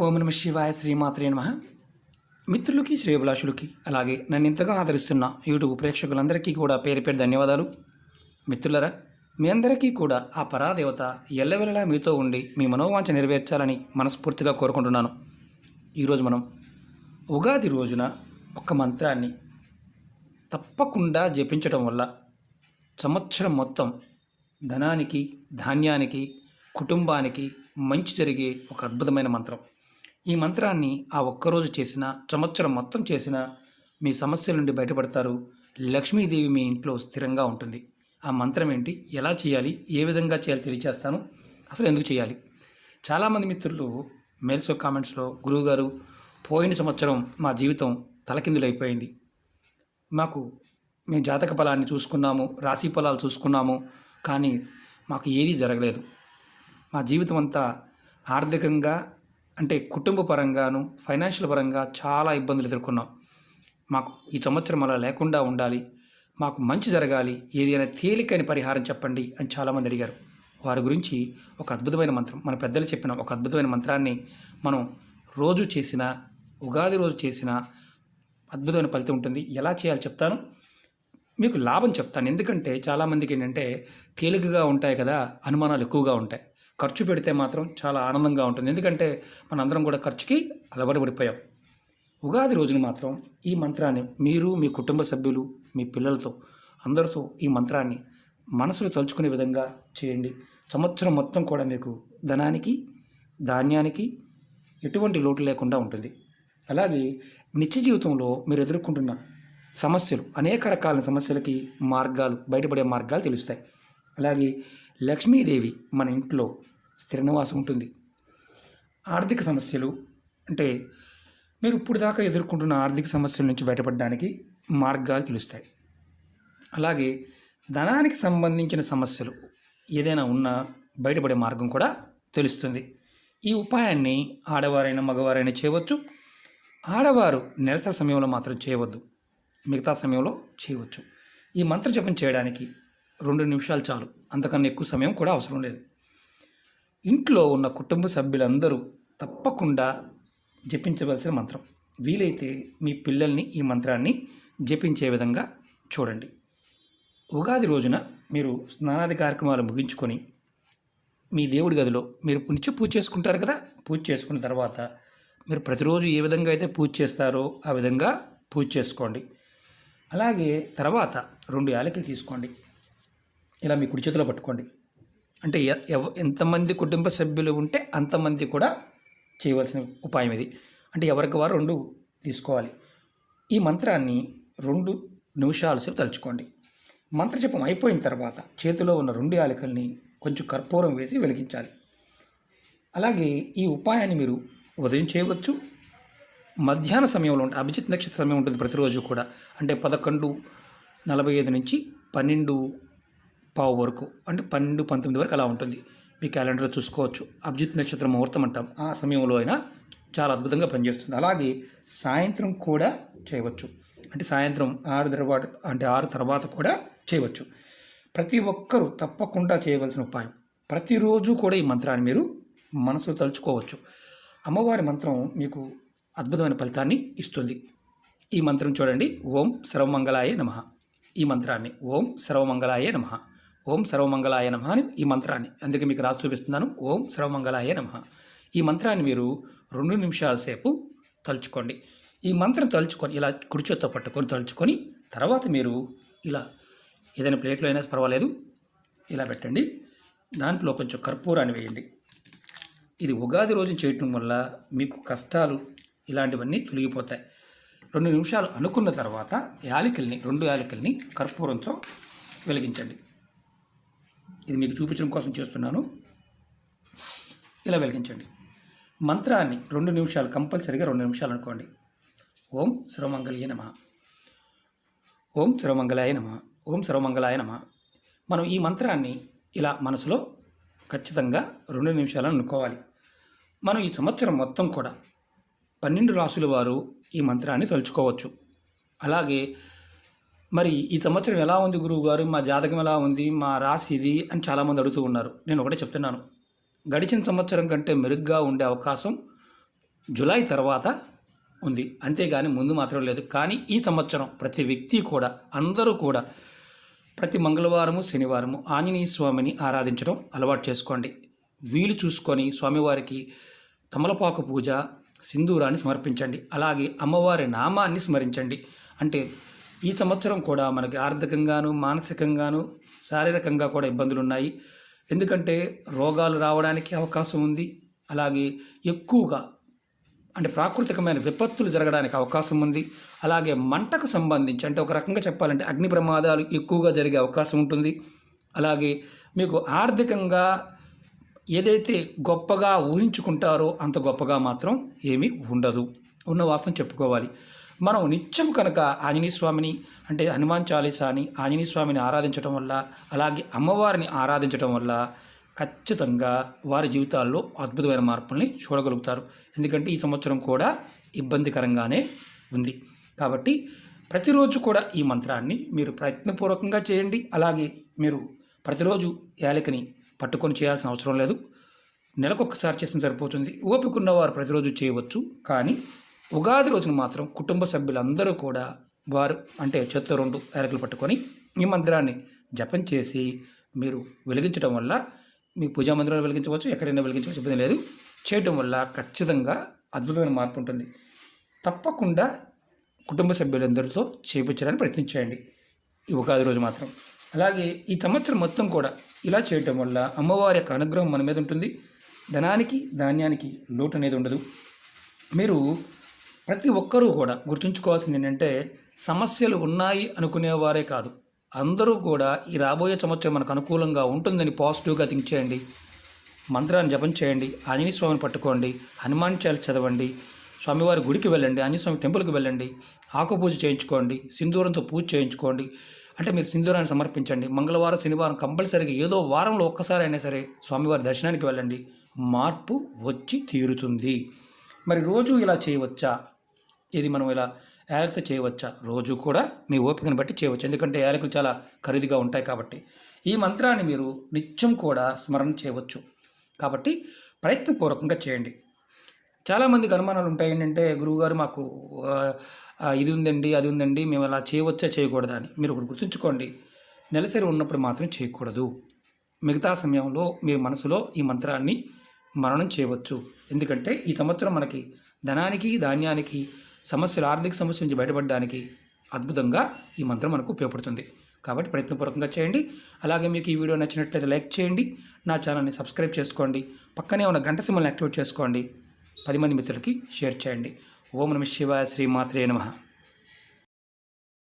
ఓం నమ శివాయ శ్రీమాత్రే నమః. మిత్రులకి శ్రేయోభిలాషులకి అలాగే నన్ను ఇంతగా ఆదరిస్తున్న యూట్యూబ్ ప్రేక్షకులందరికీ కూడా పేరు పేరు ధన్యవాదాలు. మిత్రులరా, మీ అందరికీ కూడా ఆ పరాదేవత ఎల్లవెల్లలా మీతో ఉండి మీ మనోవాంఛ నెరవేర్చాలని మనస్ఫూర్తిగా కోరుకుంటున్నాను. ఈరోజు మనం ఉగాది రోజున ఒక మంత్రాన్ని తప్పకుండా జపించడం వల్ల సంవత్సరం మొత్తం ధనానికి, ధాన్యానికి, కుటుంబానికి మంచి జరిగే ఒక అద్భుతమైన మంత్రం. ఈ మంత్రాన్ని ఆ ఒక్కరోజు చేసిన, సంవత్సరం మొత్తం చేసిన మీ సమస్యల నుండి బయటపడతారు. లక్ష్మీదేవి మీ ఇంట్లో స్థిరంగా ఉంటుంది. ఆ మంత్రం ఏంటి, ఎలా చేయాలి, ఏ విధంగా చేయాలి తెలియచేస్తాను. అసలు ఎందుకు చేయాలి? చాలామంది మిత్రులు మెయిల్స్ కామెంట్స్లో, గురువుగారు పోయిన సంవత్సరం మా జీవితం తలకిందులైపోయింది, మేము జాతక ఫలాన్ని చూసుకున్నాము, రాశి ఫలాలు చూసుకున్నాము, కానీ మాకు ఏదీ జరగలేదు. మా జీవితం అంతా ఆర్థికంగా, అంటే కుటుంబ పరంగాను, ఫైనాన్షియల్ పరంగా చాలా ఇబ్బందులు ఎదుర్కొన్నాం. మాకు ఈ సంవత్సరం అలా లేకుండా ఉండాలి, మాకు మంచి జరగాలి, ఏదైనా తేలికైన పరిహారం చెప్పండి అని చాలామంది అడిగారు. వారి గురించి ఒక అద్భుతమైన మంత్రం, మన పెద్దలు చెప్పిన ఒక అద్భుతమైన మంత్రాన్ని మనం రోజు చేసిన, ఉగాది రోజు చేసిన అద్భుతమైన ఫలితం ఉంటుంది. ఎలా చేయాలో చెప్తాను, మీకు లాభం చెప్తాను. ఎందుకంటే చాలామందికి ఏంటంటే తేలికగా ఉంటాయి కదా, అనుమానాలు ఎక్కువగా ఉంటాయి. ఖర్చు పెడితే మాత్రం చాలా ఆనందంగా ఉంటుంది, ఎందుకంటే మనందరం కూడా ఖర్చుకి అలవాటు పడిపోయాం. ఉగాది రోజున మాత్రం ఈ మంత్రాన్ని మీరు, మీ కుటుంబ సభ్యులు, మీ పిల్లలతో, అందరితో ఈ మంత్రాన్ని మనసులో తలుచుకునే విధంగా చేయండి. సంవత్సరం మొత్తం కూడా మీకు ధనానికి, ధాన్యానికి ఎటువంటి లోటు లేకుండా ఉంటుంది. అలాగే నిత్య జీవితంలో మీరు ఎదుర్కొంటున్న సమస్యలు, అనేక రకాల సమస్యలకి బయటపడే మార్గాలు తెలుస్తాయి. అలాగే లక్ష్మీదేవి మన ఇంట్లో స్థిర నివాసం ఉంటుంది. ఆర్థిక సమస్యలు అంటే మీరు ఇప్పుడు దాకా ఎదుర్కొంటున్న ఆర్థిక సమస్యల నుంచి బయటపడడానికి మార్గాలు తెలుస్తాయి. అలాగే ధనానికి సంబంధించిన సమస్యలు ఏదైనా ఉన్నా బయటపడే మార్గం కూడా తెలుస్తుంది. ఈ ఉపాయాన్ని ఆడవారైనా మగవారైనా చేయవచ్చు. ఆడవారు నెలసరి సమయంలో మాత్రం చేయవద్దు, మిగతా సమయంలో చేయవచ్చు. ఈ మంత్ర జపం చేయడానికి 2 నిమిషాలు చాలు, అంతకన్నా ఎక్కువ సమయం కూడా అవసరం లేదు. ఇంట్లో ఉన్న కుటుంబ సభ్యులందరూ తప్పకుండా జపించవలసిన మంత్రం. వీలైతే మీ పిల్లల్ని ఈ మంత్రాన్ని జపించే విధంగా చూడండి. ఉగాది రోజున మీరు స్నానాది కార్యక్రమాలు ముగించుకొని మీ దేవుడి గదిలో మీరు నిత్య పూజ చేసుకుంటారు కదా, పూజ చేసుకున్న తర్వాత మీరు ప్రతిరోజు ఏ విధంగా అయితే పూజ చేస్తారో ఆ విధంగా పూజ చేసుకోండి. అలాగే తర్వాత 2 యాలకులు తీసుకోండి, ఇలా మీ కుడి చేతిలో పట్టుకోండి. అంటే ఎంతమంది కుటుంబ సభ్యులు ఉంటే అంతమంది కూడా చేయవలసిన ఉపాయం ఇది. అంటే ఎవరికి వారు 2 తీసుకోవాలి. ఈ మంత్రాన్ని 2 నిమిషాల సేపు తలుచుకోండి. మంత్రజపం అయిపోయిన తర్వాత చేతిలో ఉన్న 2 యాలకుల్ని కొంచెం కర్పూరం వేసి వెలిగించాలి. అలాగే ఈ ఉపాయాన్ని మీరు ఉదయం చేయవచ్చు, మధ్యాహ్న సమయంలో అభిజిత్ నక్షత్ర సమయం ఉంటుంది ప్రతిరోజు కూడా. అంటే 11:45 నుంచి 12:15 వరకు, అంటే 12-19 వరకు అలా ఉంటుంది. మీ క్యాలెండర్లో చూసుకోవచ్చు. అభిజిత్ నక్షత్ర ముహూర్తం అంటాం, ఆ సమయంలో అయినా చాలా అద్భుతంగా పనిచేస్తుంది. అలాగే సాయంత్రం కూడా చేయవచ్చు, అంటే సాయంత్రం 6 తర్వాత కూడా చేయవచ్చు. ప్రతి ఒక్కరూ తప్పకుండా చేయవలసిన ఉపాయం. ప్రతిరోజు కూడా ఈ మంత్రాన్ని మీరు మనసులో తలుచుకోవచ్చు. అమ్మవారి మంత్రం మీకు అద్భుతమైన ఫలితాన్ని ఇస్తుంది. ఈ మంత్రం చూడండి, ఓం సర్వమంగళాయ నమః. ఈ మంత్రాన్ని ఓం సర్వమంగళాయ నమః, ఓం సర్వమంగళాయ నమః అని ఈ మంత్రాన్ని, అందుకే మీకు రాసి చూపిస్తున్నాను, ఓం సర్వమంగళాయ నమః. ఈ మంత్రాన్ని మీరు 2 నిమిషాల సేపు తలుచుకోండి. ఈ మంత్రం తలుచుకొని ఇలా కుడి చేత్తో పట్టుకొని తలుచుకొని తర్వాత మీరు ఇలా ఏదైనా ప్లేట్లో అయినా పర్వాలేదు, ఇలా పెట్టండి. దాంట్లో కొంచెం కర్పూరాన్ని వేయండి. ఇది ఉగాది రోజు చేయటం వల్ల మీకు కష్టాలు ఇలాంటివన్నీ తొలగిపోతాయి. 2 నిమిషాలు అనుకున్న తర్వాత 2 యాలకుల్ని కర్పూరంతో వెలిగించండి. ఇది మీకు చూపించడం కోసం చేస్తున్నాను. ఇలా వెలిగించండి. మంత్రాన్ని 2 నిమిషాలు, కంపల్సరీగా 2 నిమిషాలు అనుకోండి. ఓం సర్వమంగళాయ నమః, ఓం సర్వమంగళాయ నమః, ఓం సర్వమంగళాయ నమః. మనం ఈ మంత్రాన్ని ఇలా మనసులో ఖచ్చితంగా 2 నిమిషాలను అనుకోవాలి. మనం ఈ సంవత్సరం మొత్తం కూడా 12 రాసుల వారు ఈ మంత్రాన్ని తలుచుకోవచ్చు. అలాగే మరి ఈ సంవత్సరం ఎలా ఉంది గురువుగారు, మా జాతకం ఎలా ఉంది, మా రాశి ఇది అని చాలామంది అడుగుతూ ఉన్నారు. నేను ఒకటే చెప్తున్నాను, గడిచిన సంవత్సరం కంటే మెరుగ్గా ఉండే అవకాశం జూలై తర్వాత ఉంది, అంతేగాని ముందు మాత్రం లేదు. కానీ ఈ సంవత్సరం ప్రతి వ్యక్తి కూడా, అందరూ కూడా ప్రతి మంగళవారము శనివారము ఆంజనేయ స్వామిని ఆరాధించడం అలవాటు చేసుకోండి. వీలు చూసుకొని స్వామివారికి తమలపాకు పూజ, సింధూరాన్ని సమర్పించండి. అలాగే అమ్మవారి నామాన్ని స్మరించండి. అంటే ఈ సంవత్సరం కూడా మనకి ఆర్థికంగాను, మానసికంగాను, శారీరకంగా కూడా ఇబ్బందులు ఉన్నాయి. ఎందుకంటే రోగాలు రావడానికి అవకాశం ఉంది. అలాగే ఎక్కువగా అంటే ప్రాకృతికమైన విపత్తులు జరగడానికి అవకాశం ఉంది. అలాగే మంటకు సంబంధించి అంటే ఒక రకంగా చెప్పాలంటే అగ్ని ప్రమాదాలు ఎక్కువగా జరిగే అవకాశం ఉంటుంది. అలాగే మీకు ఆర్థికంగా ఏదైతే గొప్పగా ఊహించుకుంటారో అంత గొప్పగా మాత్రం ఏమీ ఉండదు. ఉన్న వాస్తవం చెప్పుకోవాలి. మనం నిత్యం కనుక ఆంజనేయ స్వామిని అంటే హనుమాన్ చాలీసాని, ఆంజనేయ స్వామిని ఆరాధించడం వల్ల, అలాగే అమ్మవారిని ఆరాధించడం వల్ల ఖచ్చితంగా వారి జీవితాల్లో అద్భుతమైన మార్పుల్ని చూడగలుగుతారు. ఎందుకంటే ఈ సంవత్సరం కూడా ఇబ్బందికరంగానే ఉంది. కాబట్టి ప్రతిరోజు కూడా ఈ మంత్రాన్ని మీరు ప్రయత్నపూర్వకంగా చేయండి. అలాగే మీరు ప్రతిరోజు యాలకుని పట్టుకొని చేయాల్సిన అవసరం లేదు. నెలకొకసారి చేసిన సరిపోతుంది. ఓపిక ఉన్నవారు ప్రతిరోజు చేయవచ్చు. కానీ ఉగాది రోజున మాత్రం కుటుంబ సభ్యులందరూ కూడా వారు అంటే చేతిలో 2 యాలకులు పట్టుకొని ఈ మంత్రాన్ని జపం చేసి మీరు వెలిగించడం వల్ల మీ పూజా మందిరంలో వెలిగించవచ్చు, ఎక్కడైనా వెలిగించవచ్చు, ఇబ్బంది లేదు. చేయటం వల్ల ఖచ్చితంగా అద్భుతమైన మార్పు ఉంటుంది. తప్పకుండా కుటుంబ సభ్యులందరితో చేయించడానికి ప్రయత్నించండి ఈ ఉగాది రోజు మాత్రం. అలాగే ఈ సంవత్సరం మొత్తం కూడా ఇలా చేయటం వల్ల అమ్మవారి యొక్క అనుగ్రహం మన మీద ఉంటుంది. ధనానికి ధాన్యానికి లోటు అనేది ఉండదు. మీరు ప్రతి ఒక్కరూ కూడా గుర్తుంచుకోవాల్సింది ఏంటంటే సమస్యలు ఉన్నాయి అనుకునేవారే కాదు, అందరూ కూడా ఈ రాబోయే సంవత్సరం మనకు అనుకూలంగా ఉంటుందని పాజిటివ్గా థింక్ చేయండి. మంత్రాన్ని జపం చేయండి, ఆంజనేయ స్వామిని పట్టుకోండి, హనుమాన్ చాలీసా చదవండి, స్వామివారి గుడికి వెళ్ళండి, ఆంజనేయ స్వామి టెంపుల్కి వెళ్ళండి, ఆకు పూజ చేయించుకోండి, సింధూరంతో పూజ చేయించుకోండి. అంటే మీరు సింధూరాన్ని సమర్పించండి. మంగళవారం శనివారం కంపల్సరీగా ఏదో వారంలో ఒక్కసారి అయినా సరే స్వామివారి దర్శనానికి వెళ్ళండి. మార్పు వచ్చి తీరుతుంది. మరి రోజు ఇలా చేయవచ్చా? ఇది మనం ఇలా యాలకులు చేయవచ్చా? రోజు కూడా మీ ఓపికను బట్టి చేయవచ్చు. ఎందుకంటే యాలకులు చాలా ఖరీదుగా ఉంటాయి కాబట్టి. ఈ మంత్రాన్ని మీరు నిత్యం కూడా స్మరణ చేయవచ్చు. కాబట్టి ప్రయత్నపూర్వకంగా చేయండి. చాలామందికి అనుమానాలు ఉంటాయి. ఏంటంటే గురువుగారు మాకు ఇది ఉందండి, అది ఉందండి, మేము అలా చేయవచ్చా చేయకూడదా అని. మీరు ఒకటి గుర్తుంచుకోండి, నెలసరి ఉన్నప్పుడు మాత్రం చేయకూడదు. మిగతా సమయంలో మీరు మనసులో ఈ మంత్రాన్ని మననం చేయవచ్చు. ఎందుకంటే ఈ సంవత్సరం మనకి ధనానికి ధాన్యానికి సమస్యలు, ఆర్థిక సమస్య నుంచి బయటపడడానికి అద్భుతంగా ఈ మంత్రం మనకు ఉపయోగపడుతుంది. కాబట్టి ప్రయత్నపూర్వకంగా చేయండి. అలాగే మీకు ఈ వీడియో నచ్చినట్లయితే లైక్ చేయండి, నా ఛానల్ని సబ్స్క్రైబ్ చేసుకోండి, పక్కనే ఉన్న గంట సింబల్ని యాక్టివేట్ చేసుకోండి, 10 మంది మిత్రులకి షేర్ చేయండి. ఓం నమః శివాయ, శ్రీమాత్రే నమః.